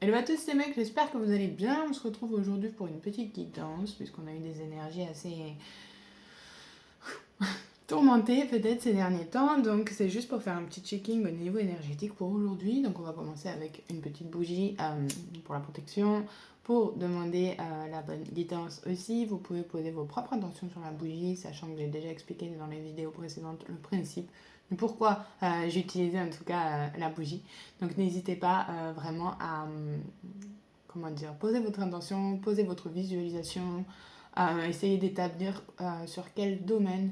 Hello à tous les mecs, j'espère que vous allez bien. On se retrouve aujourd'hui pour une petite guidance, puisqu'on a eu des énergies assez tourmentées peut-être ces derniers temps. Donc c'est juste pour faire un petit checking au niveau énergétique pour aujourd'hui. Donc on va commencer avec une petite bougie pour la protection. Pour demander la bonne guidance aussi, vous pouvez poser vos propres intentions sur la bougie, sachant que j'ai déjà expliqué dans les vidéos précédentes le principe de pourquoi j'utilisais en tout cas la bougie. Donc n'hésitez pas vraiment à comment dire, poser votre intention, poser votre visualisation, essayer d'établir sur quel domaine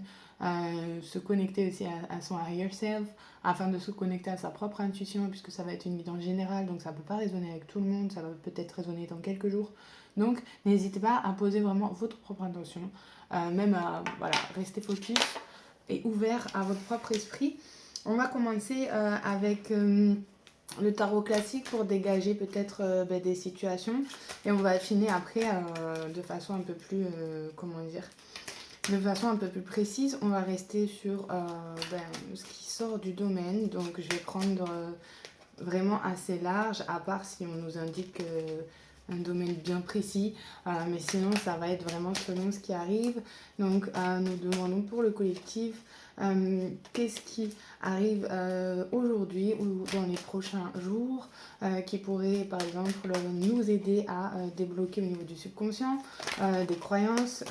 se connecter aussi à son higher self, afin de se connecter à sa propre intuition, puisque ça va être une guidance générale, donc ça ne peut pas résonner avec tout le monde, ça va peut-être résonner dans quelques jours. Donc n'hésitez pas à poser vraiment votre propre intention, même à voilà, rester focus et ouvert à votre propre esprit. On va commencer avec le tarot classique pour dégager peut-être des situations, et on va affiner après de façon un peu plus comment dire, de façon un peu plus précise. On va rester sur ce qui sort du domaine, donc je vais prendre vraiment assez large, à part si on nous indique un domaine bien précis, mais sinon ça va être vraiment selon ce qui arrive. Donc nous demandons pour le collectif qu'est-ce qui arrive aujourd'hui ou dans les prochains jours qui pourrait par exemple nous aider à débloquer au niveau du subconscient des croyances,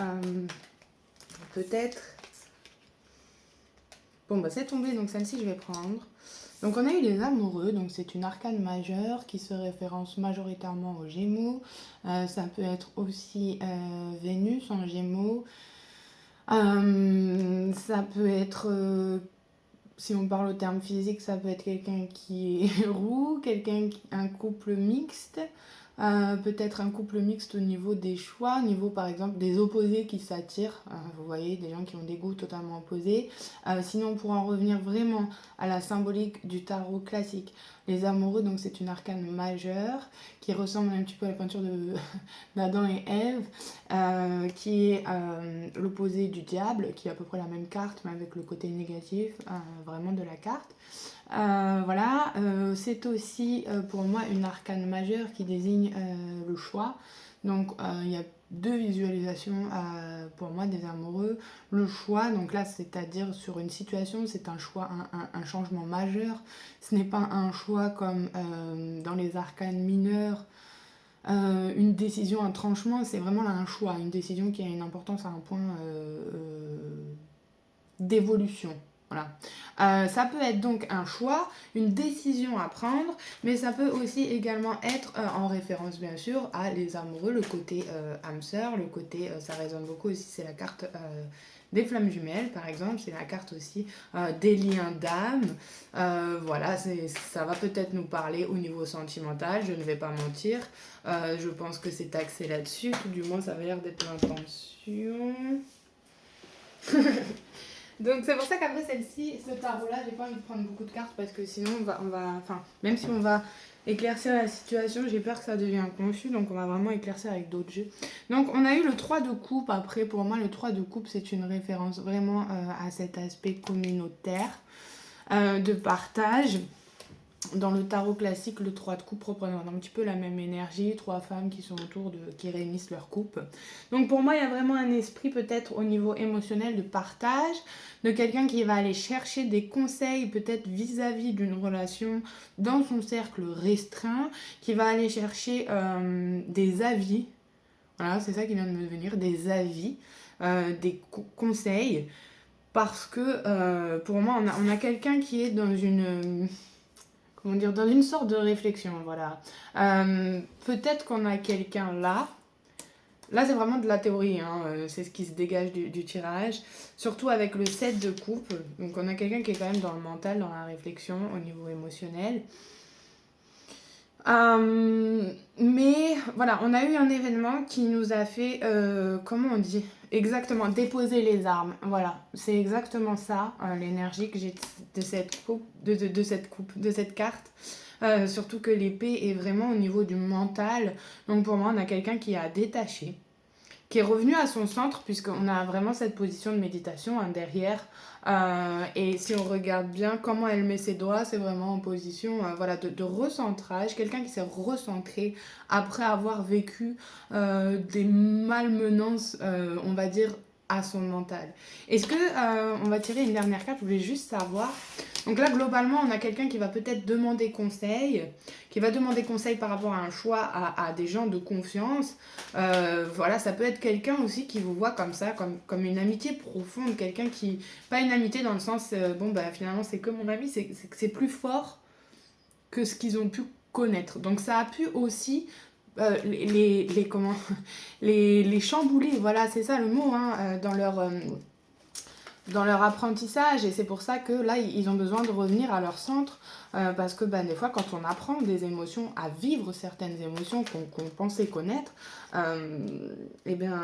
peut-être. Bon bah c'est tombé, donc celle-ci je vais prendre. Donc on a eu les amoureux, donc c'est une arcane majeure qui se référence majoritairement aux Gémeaux. Ça peut être aussi Vénus en Gémeaux. Ça peut être, si on parle au terme physique, ça peut être quelqu'un qui est roux, un couple mixte. Peut-être un couple mixte au niveau des choix, au niveau par exemple des opposés qui s'attirent, vous voyez, des gens qui ont des goûts totalement opposés. Sinon, pour en revenir vraiment à la symbolique du tarot classique, les amoureux, donc c'est une arcane majeure qui ressemble un petit peu à la peinture d'Adam et Ève, qui est l'opposé du diable, qui est à peu près la même carte, mais avec le côté négatif vraiment de la carte. Voilà, c'est aussi pour moi une arcane majeure qui désigne le choix. Donc il y a deux visualisations pour moi des amoureux. Le choix, donc là c'est-à-dire sur une situation, c'est un choix, un changement majeur. Ce n'est pas un choix comme dans les arcanes mineurs, une décision, un tranchement, c'est vraiment là un choix, une décision qui a une importance à un point d'évolution. Voilà. Ça peut être donc un choix, une décision à prendre, mais ça peut aussi également être en référence bien sûr à les amoureux, le côté âme sœur, le côté, ça résonne beaucoup aussi, c'est la carte des flammes jumelles par exemple, c'est la carte aussi des liens d'âme. Voilà, ça va peut-être nous parler au niveau sentimental, je ne vais pas mentir. Je pense que c'est axé là-dessus, tout du moins ça avait l'air d'être l'intention. Donc c'est pour ça qu'après celle-ci, ce tarot-là, j'ai pas envie de prendre beaucoup de cartes parce que sinon enfin, même si on va éclaircir la situation, j'ai peur que ça devienne confus, donc on va vraiment éclaircir avec d'autres jeux. Donc on a eu le 3 de coupe. Après pour moi le 3 de coupe c'est une référence vraiment à cet aspect communautaire, de partage. Dans le tarot classique, le 3 de coupe représente un petit peu la même énergie, trois femmes qui sont qui réunissent leur coupe. Donc pour moi, il y a vraiment un esprit peut-être au niveau émotionnel de partage, de quelqu'un qui va aller chercher des conseils peut-être vis-à-vis d'une relation dans son cercle restreint, qui va aller chercher des avis. Voilà, c'est ça qui vient de me venir, des avis, des conseils. Parce que pour moi, on a quelqu'un qui est dans une comment dire, dans une sorte de réflexion, voilà. Peut-être qu'on a quelqu'un là. Là, c'est vraiment de la théorie, hein, c'est ce qui se dégage du tirage. Surtout avec le 7 de coupe. Donc, on a quelqu'un qui est quand même dans le mental, dans la réflexion, au niveau émotionnel. Mais voilà, on a eu un événement qui nous a fait, comment on dit exactement, déposer les armes. Voilà, c'est exactement ça, l'énergie que j'ai de cette coupe, de cette carte. Surtout que l'épée est vraiment au niveau du mental. Donc pour moi, on a quelqu'un qui a détaché, qui est revenue à son centre, puisqu'on a vraiment cette position de méditation hein, derrière. Et si on regarde bien comment elle met ses doigts, c'est vraiment en position voilà, de recentrage. Quelqu'un qui s'est recentré après avoir vécu des malmenances, on va dire, à son mental. Est-ce que on va tirer une dernière carte? Je voulais juste savoir. Donc là, globalement, on a quelqu'un qui va peut-être demander conseil, qui va demander conseil par rapport à un choix à des gens de confiance. Voilà, ça peut être quelqu'un aussi qui vous voit comme ça, comme une amitié profonde, quelqu'un qui... Pas une amitié dans le sens, bon, bah finalement, c'est que mon ami, c'est que c'est plus fort que ce qu'ils ont pu connaître. Donc ça a pu aussi comment les chambouler, voilà, c'est ça le mot, hein, dans leur apprentissage. Et c'est pour ça que là, ils ont besoin de revenir à leur centre. Parce que des fois, quand on apprend des émotions, à vivre certaines émotions qu'on pensait connaître, eh bien,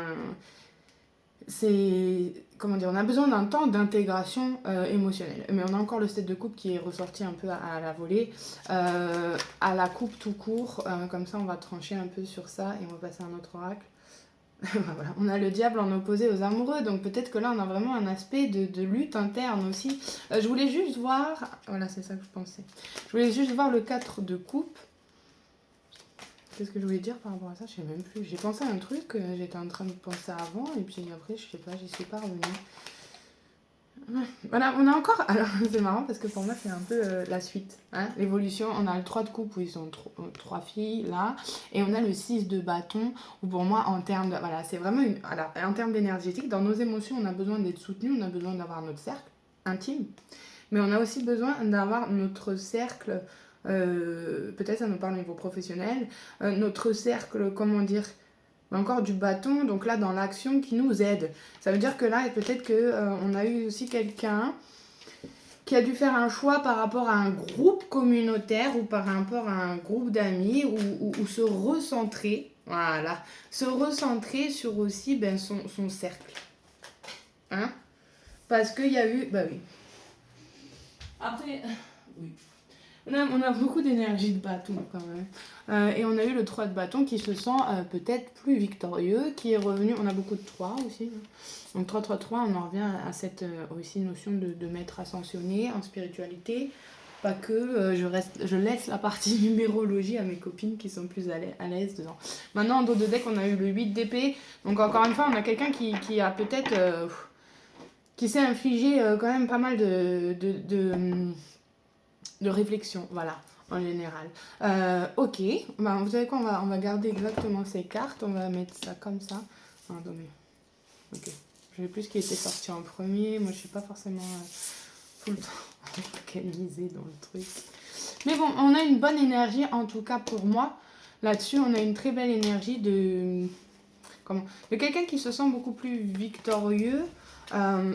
c'est... Comment dire? On a besoin d'un temps d'intégration émotionnelle. Mais on a encore le set de coupe qui est ressorti un peu à la volée. À la coupe tout court. Comme ça, on va trancher un peu sur ça et on va passer à un autre oracle. Voilà. On a le diable en opposé aux amoureux, donc peut-être que là on a vraiment un aspect de lutte interne aussi. Je voulais juste voir, voilà c'est ça que je pensais, je voulais juste voir le 4 de coupe. Qu'est-ce que je voulais dire par rapport à ça? Je sais même plus. J'ai pensé à un truc, j'étais en train de penser avant et puis après je sais pas, j'y suis pas revenue. Voilà, on a encore... Alors, c'est marrant parce que pour moi, c'est un peu la suite. Hein, l'évolution, on a le 3 de coupe où ils sont 3 filles, là. Et on a le 6 de bâton où pour moi, en termes de... Voilà, c'est vraiment une... Alors, en termes d'énergétique, dans nos émotions, on a besoin d'être soutenu, on a besoin d'avoir notre cercle intime. Mais on a aussi besoin d'avoir notre cercle... peut-être ça nous parle au niveau professionnel. Notre cercle, comment dire... Encore du bâton, donc là dans l'action qui nous aide. Ça veut dire que là, peut-être qu'on a eu aussi quelqu'un qui a dû faire un choix par rapport à un groupe communautaire ou par rapport à un groupe d'amis ou se recentrer, voilà, se recentrer sur aussi son cercle. Hein? Parce qu'il y a eu, bah oui. Après, oui. On a beaucoup d'énergie de bâton quand même. Et on a eu le 3 de bâton qui se sent peut-être plus victorieux, qui est revenu. On a beaucoup de 3 aussi. Donc 3-3-3, on en revient à cette aussi notion de maître ascensionné en spiritualité. Pas que je laisse la partie numérologie à mes copines qui sont plus à l'aise dedans. Maintenant, en dos de deck, on a eu le 8 d'épée. Donc encore une fois, on a quelqu'un qui a peut-être... qui s'est infligé quand même pas mal de réflexion, voilà, en général. Ok, vous savez quoi, on va garder exactement ces cartes, on va mettre ça comme ça. Attendez, ok. Je sais plus ce qui était sorti en premier, moi je suis pas forcément tout le temps focalisée dans le truc. Mais bon, on a une bonne énergie, en tout cas pour moi. Là-dessus, on a une très belle énergie de quelqu'un qui se sent beaucoup plus victorieux.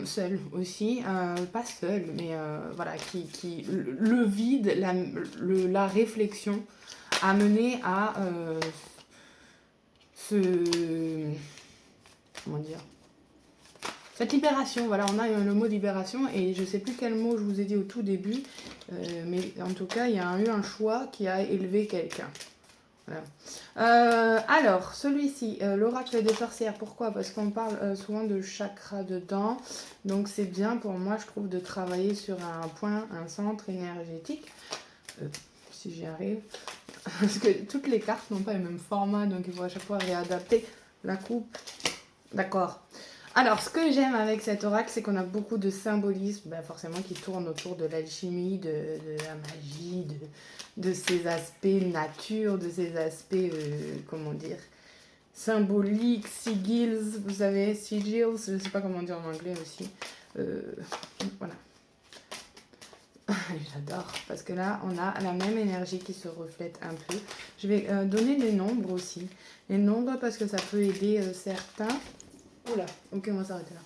Seul aussi, pas seul, mais voilà, qui le vide, la réflexion a mené à comment dire, cette libération. Voilà, on a le mot libération et je sais plus quel mot je vous ai dit au tout début, mais en tout cas, il y a eu un choix qui a élevé quelqu'un. Voilà. Alors, celui-ci, l'oracle des sorcières, pourquoi? Parce qu'on parle souvent de chakra dedans, donc c'est bien pour moi, je trouve, de travailler sur un point, un centre énergétique, si j'y arrive, parce que toutes les cartes n'ont pas le même format, donc il faut à chaque fois réadapter la coupe. D'accord. Alors, ce que j'aime avec cet oracle, c'est qu'on a beaucoup de symbolisme, forcément, qui tourne autour de l'alchimie, de la magie, de ces aspects nature, de ces aspects, comment dire, symboliques, sigils, vous savez, sigils, je ne sais pas comment dire en anglais aussi. Voilà. J'adore, parce que là, on a la même énergie qui se reflète un peu. Je vais donner les nombres aussi. Les nombres, parce que ça peut aider certains. Oula, ok, on va s'arrêter là.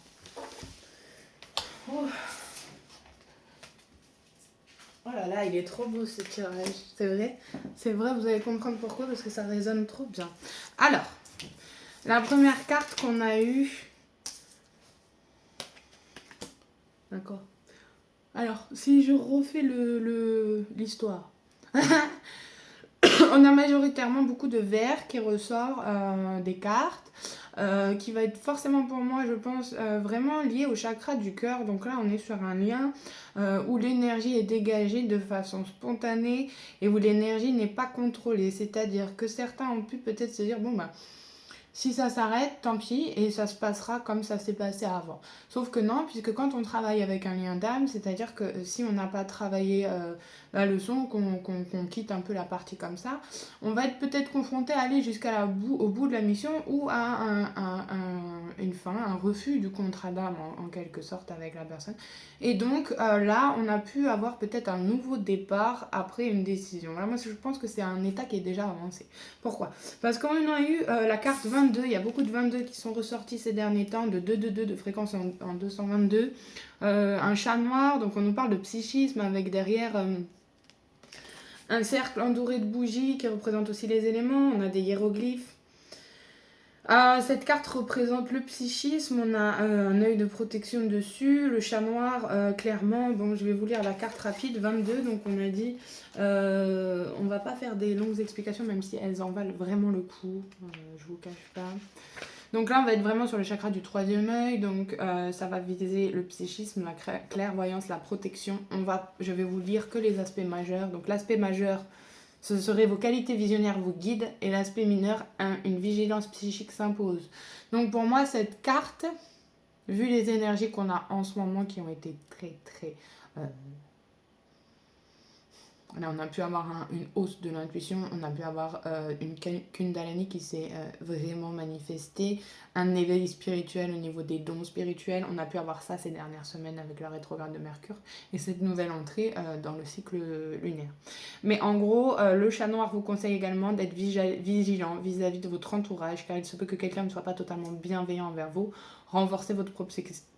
Oh là là, il est trop beau ce tirage, c'est vrai, vous allez comprendre pourquoi, parce que ça résonne trop bien. Alors, la première carte qu'on a eue... D'accord. Alors, si je refais l'histoire... On a majoritairement beaucoup de vert qui ressort des cartes, qui va être forcément pour moi, je pense, vraiment lié au chakra du cœur. Donc là, on est sur un lien où l'énergie est dégagée de façon spontanée et où l'énergie n'est pas contrôlée. C'est-à-dire que certains ont pu peut-être se dire, bon, bah, si ça s'arrête, tant pis, et ça se passera comme ça s'est passé avant. Sauf que non, puisque quand on travaille avec un lien d'âme, c'est-à-dire que si on n'a pas travaillé la leçon, qu'on quitte un peu la partie comme ça, on va être peut-être confronté à aller au bout de la mission ou à une fin, un refus du contrat d'âme en quelque sorte avec la personne. Et donc là, on a pu avoir peut-être un nouveau départ après une décision. Voilà, moi je pense que c'est un état qui est déjà avancé. Pourquoi ? Parce qu'on a eu la carte 22, il y a beaucoup de 22 qui sont ressortis ces derniers temps, de 222 de fréquence en 222. Un chat noir, donc on nous parle de psychisme avec derrière un cercle entouré de bougies qui représente aussi les éléments. On a des hiéroglyphes. Cette carte représente le psychisme, on a un œil de protection dessus, le chat noir, clairement, bon je vais vous lire la carte rapide, 22, donc on a dit, on va pas faire des longues explications même si elles en valent vraiment le coup, je vous cache pas. Donc là on va être vraiment sur le chakra du troisième œil, donc ça va viser le psychisme, la clairvoyance, la protection, je vais vous lire que les aspects majeurs, donc l'aspect majeur, ce serait vos qualités visionnaires vous guident et l'aspect mineur, une vigilance psychique s'impose. Donc pour moi, cette carte, vu les énergies qu'on a en ce moment qui ont été très... Là, on a pu avoir une hausse de l'intuition, on a pu avoir une Kundalini qui s'est vraiment manifestée, un éveil spirituel au niveau des dons spirituels. On a pu avoir ça ces dernières semaines avec la rétrograde de Mercure et cette nouvelle entrée dans le cycle lunaire. Mais en gros, le chat noir vous conseille également d'être vigilant vis-à-vis de votre entourage, car il se peut que quelqu'un ne soit pas totalement bienveillant envers vous. Renforcez votre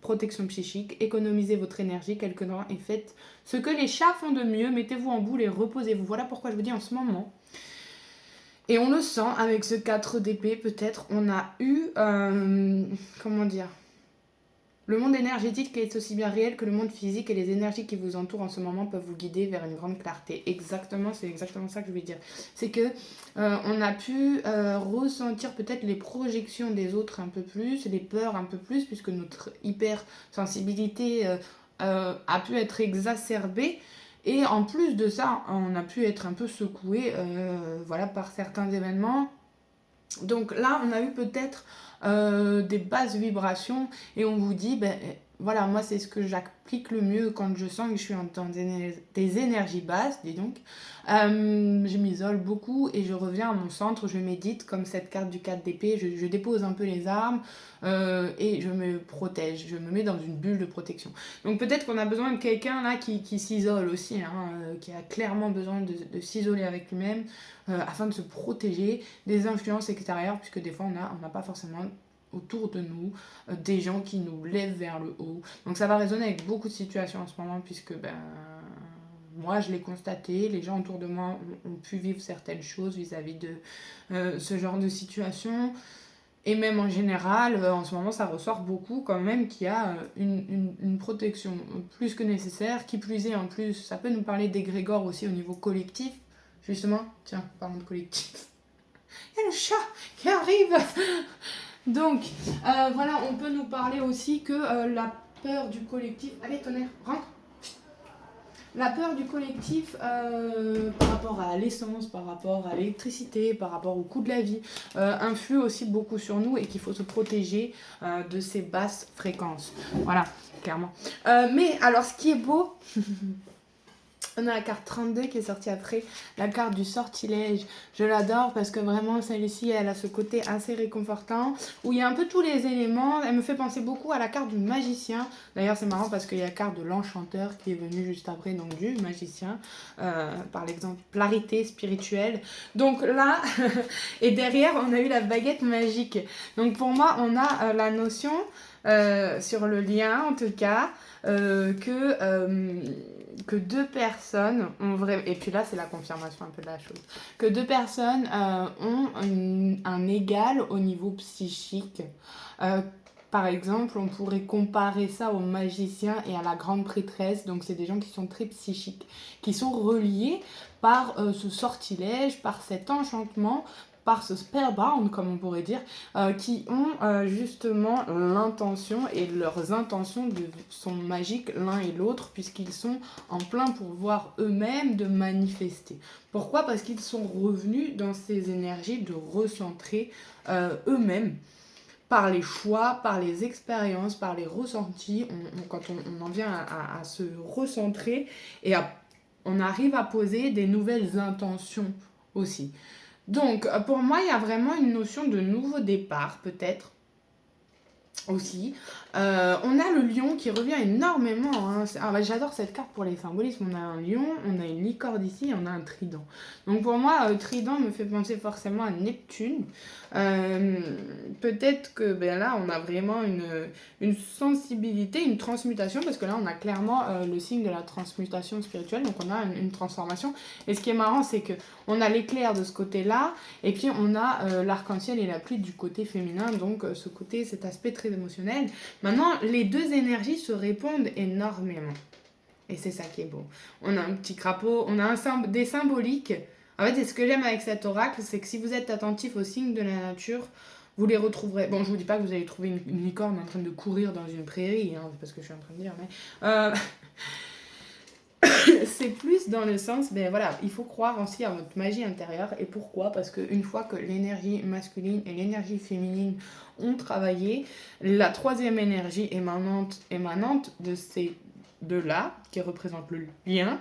protection psychique, économisez votre énergie quelque temps et faites ce que les chats font de mieux, mettez-vous en boule et reposez-vous. Voilà pourquoi je vous dis en ce moment. Et on le sent avec ce 4 d'épée, peut-être on a eu, comment dire, le monde énergétique qui est aussi bien réel que le monde physique et les énergies qui vous entourent en ce moment peuvent vous guider vers une grande clarté. Exactement, c'est exactement ça que je veux dire. C'est que on a pu ressentir peut-être les projections des autres un peu plus, les peurs un peu plus, puisque notre hypersensibilité a pu être exacerbée. Et en plus de ça, on a pu être un peu secoué voilà, par certains événements. Donc là, on a eu peut-être des basses vibrations et on vous dit, ben voilà, moi c'est ce que j'applique le mieux quand je sens que je suis dans des énergies basses, dis donc. Je m'isole beaucoup et je reviens à mon centre, je médite comme cette carte du 4 d'épée, je dépose un peu les armes et je me protège, je me mets dans une bulle de protection. Donc peut-être qu'on a besoin de quelqu'un là qui s'isole aussi, qui a clairement besoin de s'isoler avec lui-même afin de se protéger des influences extérieures, puisque des fois on n'a pas forcément autour de nous des gens qui nous lèvent vers le haut. Donc ça va résonner avec beaucoup de situations en ce moment, puisque moi je l'ai constaté, les gens autour de moi ont pu vivre certaines choses vis-à-vis de ce genre de situation. Et même en général, en ce moment, ça ressort beaucoup quand même qu'il y a une protection plus que nécessaire. Qui plus est, en plus, ça peut nous parler d'égrégore aussi au niveau collectif. Justement, tiens, parlons de collectif. Il y a le chat qui arrive. Donc, voilà, on peut nous parler aussi que la peur du collectif... Allez, tonnerre, rentre. La peur du collectif par rapport à l'essence, par rapport à l'électricité, par rapport au coût de la vie, influe aussi beaucoup sur nous et qu'il faut se protéger de ces basses fréquences. Voilà, clairement. Mais alors, ce qui est beau... On a la carte 32 qui est sortie après, la carte du sortilège. Je l'adore parce que vraiment celle-ci, elle a ce côté assez réconfortant, où il y a un peu tous les éléments. Elle me fait penser beaucoup à la carte du magicien. D'ailleurs, c'est marrant parce qu'il y a la carte de l'enchanteur qui est venue juste après, donc du magicien, par l'exemplarité spirituelle. Donc là, et derrière, on a eu la baguette magique. Donc pour moi, on a la notion, sur le lien en tout cas, que deux personnes ont vraiment... Et puis là, c'est la confirmation un peu de la chose. Que deux personnes ont un égal au niveau psychique. Par exemple, on pourrait comparer ça aux magiciens et à la grande prêtresse. Donc, c'est des gens qui sont très psychiques, qui sont reliés par ce sortilège, par cet enchantement, par ce spellbound, comme on pourrait dire, qui ont justement l'intention, et leurs intentions sont magiques l'un et l'autre, puisqu'ils sont en plein pouvoir eux-mêmes de manifester. Pourquoi? Parce qu'ils sont revenus dans ces énergies de recentrer eux-mêmes par les choix, par les expériences, par les ressentis. Quand on en vient à se recentrer et on arrive à poser des nouvelles intentions aussi. Donc, pour moi, il y a vraiment une notion de nouveau départ, peut-être, aussi. On a le lion qui revient énormément. Hein. J'adore cette carte pour les symbolismes. On a un lion, on a une licorne ici, et on a un trident. Donc pour moi, trident me fait penser forcément à Neptune. Peut-être que là, on a vraiment une sensibilité, une transmutation, parce que là, on a clairement le signe de la transmutation spirituelle. Donc on a une transformation. Et ce qui est marrant, c'est que on a l'éclair de ce côté-là, et puis on a l'arc-en-ciel et la pluie du côté féminin, donc cet aspect très émotionnel. Maintenant, les deux énergies se répondent énormément. Et c'est ça qui est beau. On a un petit crapaud, on a des symboliques. En fait, et ce que j'aime avec cet oracle, c'est que si vous êtes attentif aux signes de la nature, vous les retrouverez. Bon, je vous dis pas que vous allez trouver une licorne en train de courir dans une prairie, hein, c'est pas ce que je suis en train de dire, mais... c'est plus dans le sens, voilà, il faut croire aussi à votre magie intérieure. Et pourquoi? Parce qu'une fois que l'énergie masculine et l'énergie féminine ont travaillé, la troisième énergie émanante de ces deux-là, qui représente le lien,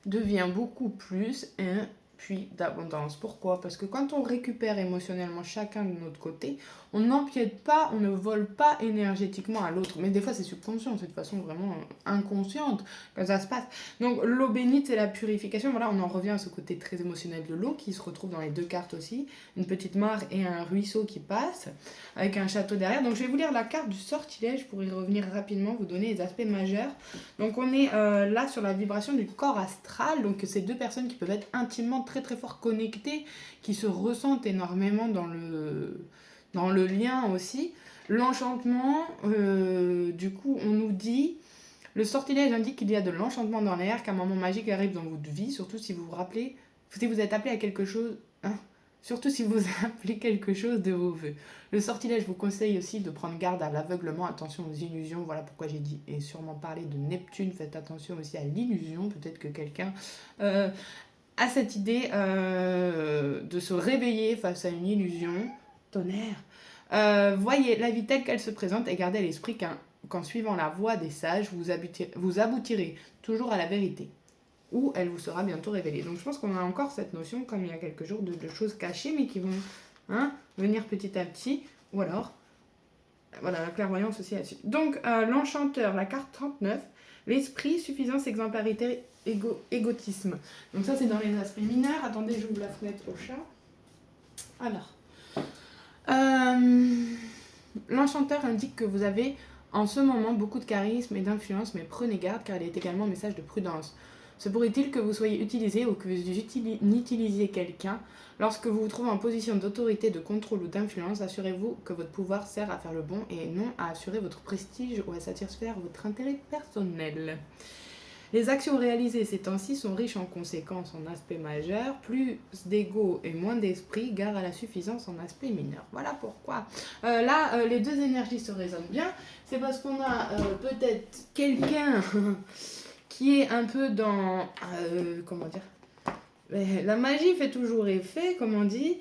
devient beaucoup plus un puits d'abondance. Pourquoi? Parce que quand on récupère émotionnellement chacun de notre côté, on n'empiète pas, on ne vole pas énergétiquement à l'autre. Mais des fois, c'est subconscient, c'est de façon vraiment inconsciente que ça se passe. Donc, l'eau bénite, c'est la purification. Voilà, on en revient à ce côté très émotionnel de l'eau qui se retrouve dans les deux cartes aussi. Une petite mare et un ruisseau qui passe, avec un château derrière. Donc, je vais vous lire la carte du sortilège pour y revenir rapidement, vous donner les aspects majeurs. Donc, on est là sur la vibration du corps astral. Donc, c'est deux personnes qui peuvent être intimement très très fort connectées, qui se ressentent énormément dans le lien aussi. L'enchantement, du coup, on nous dit, le sortilège indique qu'il y a de l'enchantement dans l'air, qu'un moment magique arrive dans votre vie, surtout si vous vous rappelez, si vous êtes appelé à quelque chose, surtout si vous appelez quelque chose de vos voeux. Le sortilège vous conseille aussi de prendre garde à l'aveuglement, attention aux illusions, voilà pourquoi j'ai dit, et sûrement parlé de Neptune, faites attention aussi à l'illusion, peut-être que quelqu'un... à cette idée de se réveiller face à une illusion, tonnerre. Voyez la vie telle qu'elle se présente et gardez à l'esprit qu'en suivant la voie des sages, vous aboutirez toujours à la vérité, ou elle vous sera bientôt révélée. Donc je pense qu'on a encore cette notion, comme il y a quelques jours, de choses cachées, mais qui vont venir petit à petit, ou alors, voilà, la clairvoyance aussi là-dessus. Donc l'enchanteur, la carte 39, l'esprit, suffisance, exemplarité, égotisme. Donc ça, c'est dans les aspects mineurs. Attendez, j'ouvre la fenêtre au chat. Alors, l'enchanteur indique que vous avez en ce moment beaucoup de charisme et d'influence, mais prenez garde car il est également message de prudence. Se pourrait-il que vous soyez utilisé ou que vous utilisiez quelqu'un. Lorsque vous vous trouvez en position d'autorité, de contrôle ou d'influence, assurez-vous que votre pouvoir sert à faire le bon et non à assurer votre prestige ou à satisfaire votre intérêt personnel. Les actions réalisées ces temps-ci sont riches en conséquences en aspect majeur, plus d'ego et moins d'esprit, gare à la suffisance en aspect mineur. Voilà pourquoi. Les deux énergies se résonnent bien. C'est parce qu'on a peut-être quelqu'un qui est un peu dans... comment dire ? La magie fait toujours effet, comme on dit,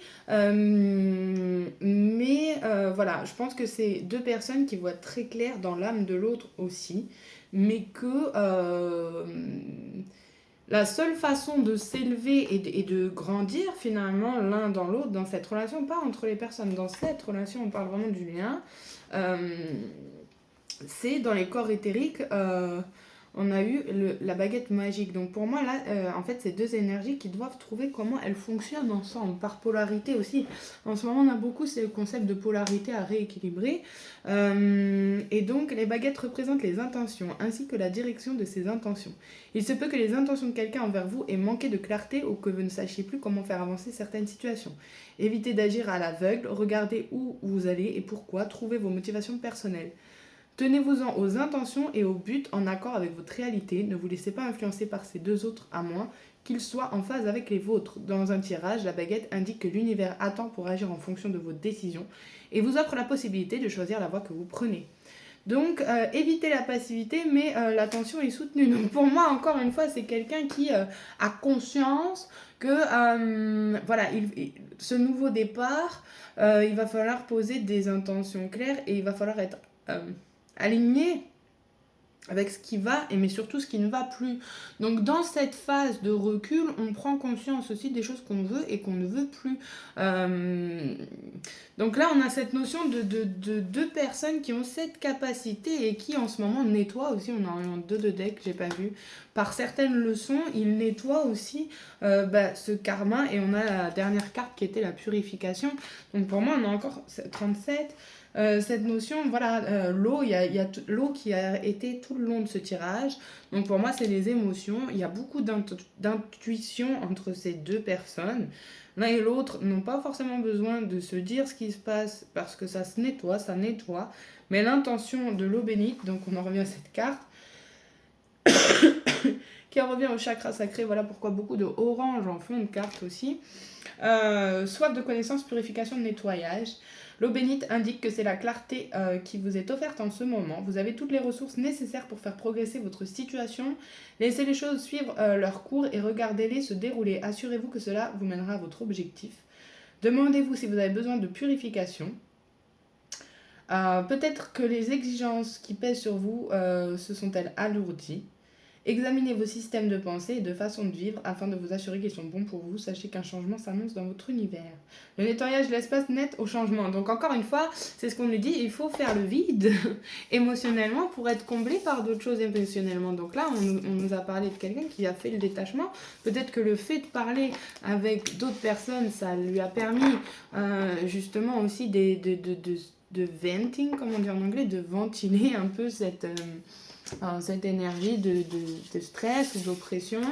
mais voilà, je pense que c'est deux personnes qui voient très clair dans l'âme de l'autre aussi, mais que la seule façon de s'élever et de grandir finalement l'un dans l'autre, dans cette relation, pas entre les personnes, dans cette relation, on parle vraiment du lien, c'est dans les corps éthériques... on a eu la baguette magique. Donc pour moi, là, en fait, c'est deux énergies qui doivent trouver comment elles fonctionnent ensemble, par polarité aussi. En ce moment, on a beaucoup ce concept de polarité à rééquilibrer. Et donc, les baguettes représentent les intentions, ainsi que la direction de ces intentions. Il se peut que les intentions de quelqu'un envers vous aient manqué de clarté ou que vous ne sachiez plus comment faire avancer certaines situations. Évitez d'agir à l'aveugle, regardez où vous allez et pourquoi, trouvez vos motivations personnelles. Tenez-vous-en aux intentions et au but en accord avec votre réalité. Ne vous laissez pas influencer par ces deux autres à moins qu'ils soient en phase avec les vôtres. Dans un tirage, la baguette indique que l'univers attend pour agir en fonction de vos décisions et vous offre la possibilité de choisir la voie que vous prenez. Donc, évitez la passivité, mais l'attention est soutenue. Donc, pour moi, encore une fois, c'est quelqu'un qui a conscience que, voilà, ce nouveau départ, il va falloir poser des intentions claires et il va falloir être aligné avec ce qui va, mais surtout ce qui ne va plus. Donc dans cette phase de recul, on prend conscience aussi des choses qu'on veut et qu'on ne veut plus. Donc là, on a cette notion de deux personnes qui ont cette capacité et qui en ce moment nettoient aussi, on a un 2 de deck, j'ai pas vu, par certaines leçons, ils nettoient aussi ce karma et on a la dernière carte qui était la purification. Donc pour moi, on a encore 37. Cette notion, voilà, l'eau, il y a l'eau qui a été tout le long de ce tirage. Donc pour moi, c'est les émotions. Il y a beaucoup d'intuition entre ces deux personnes. L'un et l'autre n'ont pas forcément besoin de se dire ce qui se passe parce que ça se nettoie, ça nettoie. Mais l'intention de l'eau bénite, donc on en revient à cette carte, qui revient au chakra sacré, voilà pourquoi beaucoup de orange en fond de carte aussi. Soif de connaissance, purification, nettoyage. L'eau bénite indique que c'est la clarté qui vous est offerte en ce moment. Vous avez toutes les ressources nécessaires pour faire progresser votre situation. Laissez les choses suivre leur cours et regardez-les se dérouler. Assurez-vous que cela vous mènera à votre objectif. Demandez-vous si vous avez besoin de purification. Peut-être que les exigences qui pèsent sur vous se sont-elles alourdies. Examinez vos systèmes de pensée et de façon de vivre afin de vous assurer qu'ils sont bons pour vous. Sachez qu'un changement s'annonce dans votre univers. Le nettoyage laisse place net au changement. Donc encore une fois, c'est ce qu'on nous dit, il faut faire le vide émotionnellement pour être comblé par d'autres choses émotionnellement. Donc là, on nous a parlé de quelqu'un qui a fait le détachement. Peut-être que le fait de parler avec d'autres personnes, ça lui a permis justement aussi de venting, comme on dit en anglais, de ventiler un peu cette énergie de stress ou d'oppression.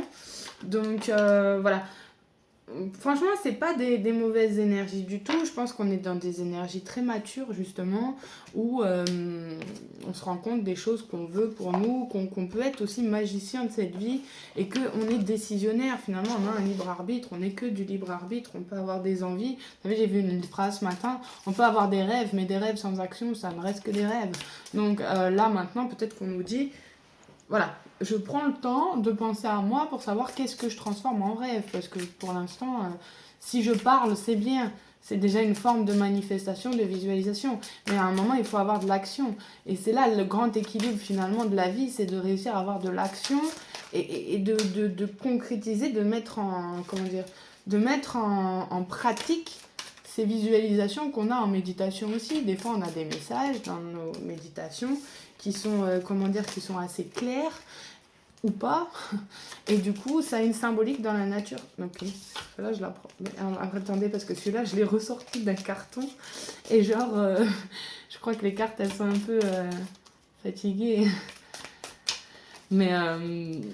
Donc voilà. Franchement, c'est pas des mauvaises énergies du tout. Je pense qu'on est dans des énergies très matures, justement, où on se rend compte des choses qu'on veut pour nous, qu'on peut être aussi magicien de cette vie et qu'on est décisionnaire. Finalement, on a un libre arbitre, on n'est que du libre arbitre. On peut avoir des envies. Vous savez, j'ai vu une phrase ce matin, on peut avoir des rêves, mais des rêves sans action, ça ne reste que des rêves. Donc là, maintenant, peut-être qu'on nous dit, voilà, je prends le temps de penser à moi pour savoir qu'est-ce que je transforme en rêve. Parce que pour l'instant, si je parle, c'est bien. C'est déjà une forme de manifestation, de visualisation. Mais à un moment, il faut avoir de l'action. Et c'est là le grand équilibre finalement de la vie, c'est de réussir à avoir de l'action et de concrétiser, de mettre en pratique ces visualisations qu'on a en méditation aussi. Des fois, on a des messages dans nos méditations qui sont, qui sont assez clairs ou pas. Et du coup, ça a une symbolique dans la nature. Donc, là, je la prends. Attendez, parce que celui-là, je l'ai ressorti d'un carton. Et genre, je crois que les cartes, elles sont un peu fatiguées. Mais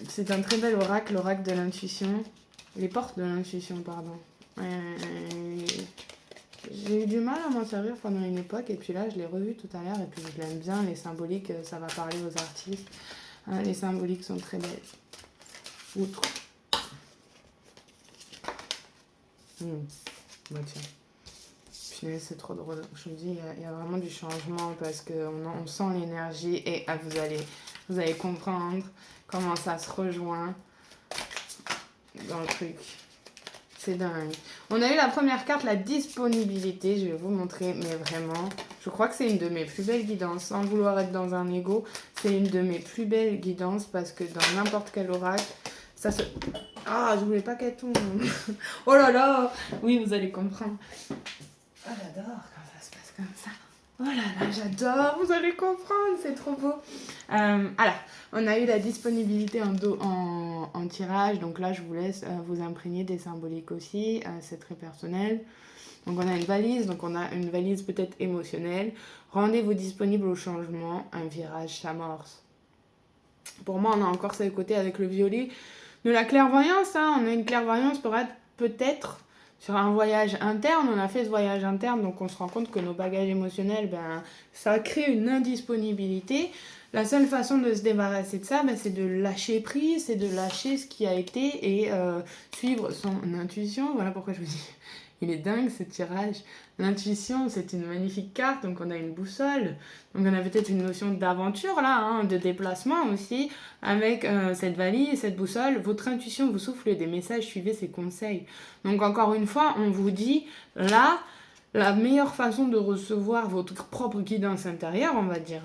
c'est un très bel oracle, l'oracle de l'intuition. Les portes de l'intuition, pardon. J'ai eu du mal à m'en servir pendant une époque, et puis là, je l'ai revu tout à l'heure, et puis je l'aime bien, les symboliques, ça va parler aux artistes. Hein, les symboliques sont très belles. Outre. Bah tiens. Punaise, c'est trop drôle. Je me dis, il y a vraiment du changement, parce qu'on sent l'énergie, et vous allez comprendre comment ça se rejoint dans le truc. C'est dingue. On a eu la première carte, la disponibilité. Je vais vous montrer, mais vraiment, je crois que c'est une de mes plus belles guidances. Sans vouloir être dans un ego, c'est une de mes plus belles guidances parce que dans n'importe quel oracle, ça se... Ah, je voulais pas qu'elle tombe. Oh là là. Oui, vous allez comprendre. Oh, j'adore quand ça se passe comme ça. Oh là là, j'adore, vous allez comprendre, c'est trop beau. Alors, on a eu la disponibilité en tirage, donc là je vous laisse vous imprégner des symboliques aussi, c'est très personnel. Donc on a une valise, donc on a une valise peut-être émotionnelle. Rendez-vous disponible au changement, un virage s'amorce. Pour moi, on a encore ce côté avec le violet de la clairvoyance. Hein. On a une clairvoyance pour être peut-être sur un voyage interne. On a fait ce voyage interne, donc on se rend compte que nos bagages émotionnels, ben, ça crée une indisponibilité. La seule façon de se débarrasser de ça, ben, c'est de lâcher prise, c'est de lâcher ce qui a été et suivre son intuition. Voilà pourquoi je vous dis, il est dingue ce tirage. L'intuition, c'est une magnifique carte, donc on a une boussole. Donc on a peut-être une notion d'aventure là, hein, de déplacement aussi, avec cette valise, cette boussole. Votre intuition vous souffle des messages, suivez ses conseils. Donc encore une fois, on vous dit, là, la meilleure façon de recevoir votre propre guidance intérieure, on va dire,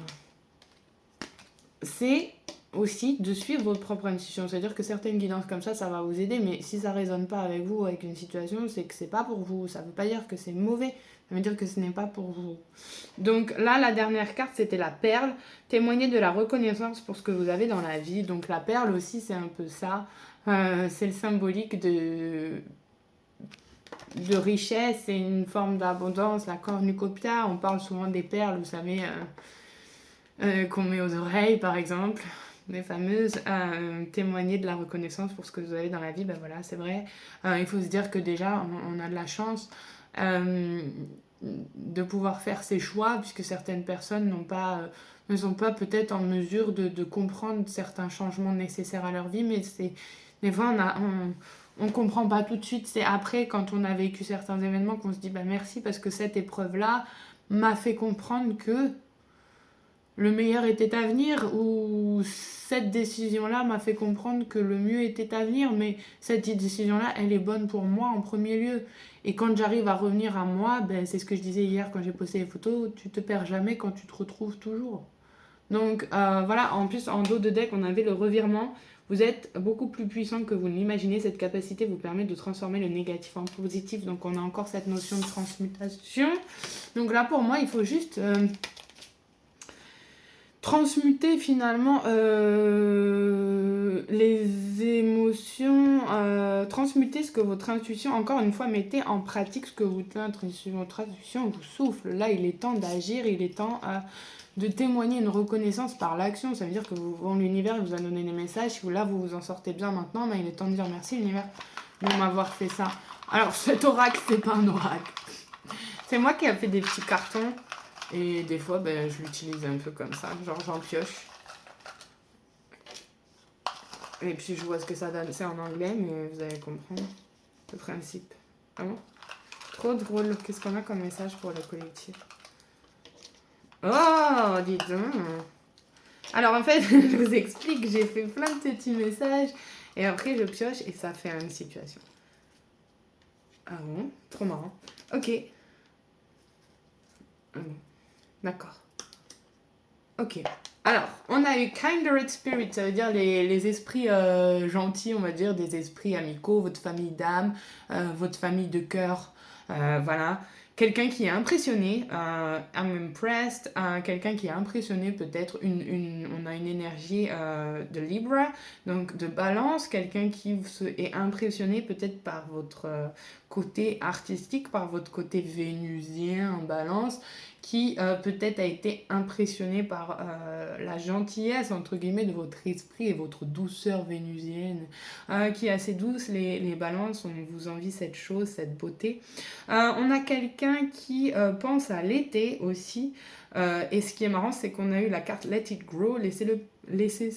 c'est aussi de suivre votre propre intuition. C'est-à-dire que certaines guidances comme ça va vous aider, mais si ça ne résonne pas avec vous, avec une situation, c'est que c'est pas pour vous. Ça ne veut pas dire que c'est mauvais, ça veut dire que ce n'est pas pour vous. Donc là, la dernière carte, c'était la perle. Témoigner de la reconnaissance pour ce que vous avez dans la vie. Donc la perle aussi, c'est un peu ça. C'est le symbolique de richesse, c'est une forme d'abondance. La cornucopia, on parle souvent des perles, vous savez, qu'on met aux oreilles, par exemple. Les fameuses témoigner de la reconnaissance pour ce que vous avez dans la vie, ben voilà, c'est vrai. Il faut se dire que déjà, on a de la chance de pouvoir faire ses choix, puisque certaines personnes ne sont pas peut-être en mesure de comprendre certains changements nécessaires à leur vie, mais des fois, on comprend pas tout de suite. C'est après, quand on a vécu certains événements, qu'on se dit bah, merci, parce que cette épreuve-là m'a fait comprendre que le meilleur était à venir, ou cette décision-là m'a fait comprendre que le mieux était à venir, mais cette décision-là, elle est bonne pour moi en premier lieu. Et quand j'arrive à revenir à moi, ben, c'est ce que je disais hier quand j'ai posté les photos, tu te perds jamais quand tu te retrouves toujours. Donc voilà, en plus en dos de deck, on avait le revirement. Vous êtes beaucoup plus puissant que vous ne l'imaginez. Cette capacité vous permet de transformer le négatif en positif. Donc on a encore cette notion de transmutation. Donc là pour moi, il faut juste transmuter finalement les émotions, transmuter ce que votre intuition, encore une fois, mettez en pratique ce que votre intuition vous souffle. Là, il est temps d'agir, il est temps de témoigner une reconnaissance par l'action. Ça veut dire que l'univers vous a donné des messages. Si là, vous vous en sortez bien maintenant, mais il est temps de dire merci l'univers de m'avoir fait ça. Alors, cet oracle, c'est pas un oracle. C'est moi qui ai fait des petits cartons. Et des fois, ben, je l'utilise un peu comme ça, genre j'en pioche. Et puis je vois ce que ça donne. C'est en anglais, mais vous allez comprendre le principe. Ah bon? Trop drôle. Qu'est-ce qu'on a comme message pour le collectif? Oh, dis donc. Alors en fait, je vous explique, j'ai fait plein de petits messages. Et après, je pioche et ça fait une situation. Ah bon? Trop marrant. Ok. Ah bon. D'accord. Ok. Alors, on a eu Kindred Spirit, ça veut dire les esprits gentils, on va dire, des esprits amicaux, votre famille d'âme, votre famille de cœur, voilà. Quelqu'un qui est impressionné, I'm impressed, quelqu'un qui est impressionné peut-être, on a une énergie de Libra, donc de balance, quelqu'un qui est impressionné peut-être par votre côté artistique, par votre côté vénusien en balance, qui peut-être a été impressionné par la gentillesse, entre guillemets, de votre esprit et votre douceur vénusienne, qui est assez douce, les balances, on vous envie cette chose, cette beauté. On a quelqu'un qui pense à l'été aussi, et ce qui est marrant, c'est qu'on a eu la carte Let It Grow, laissez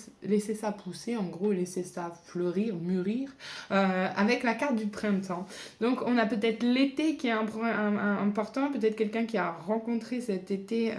ça pousser, en gros, laissez ça fleurir, mûrir, avec la carte du printemps. Donc on a peut-être l'été qui est important, peut-être quelqu'un qui a rencontré cet été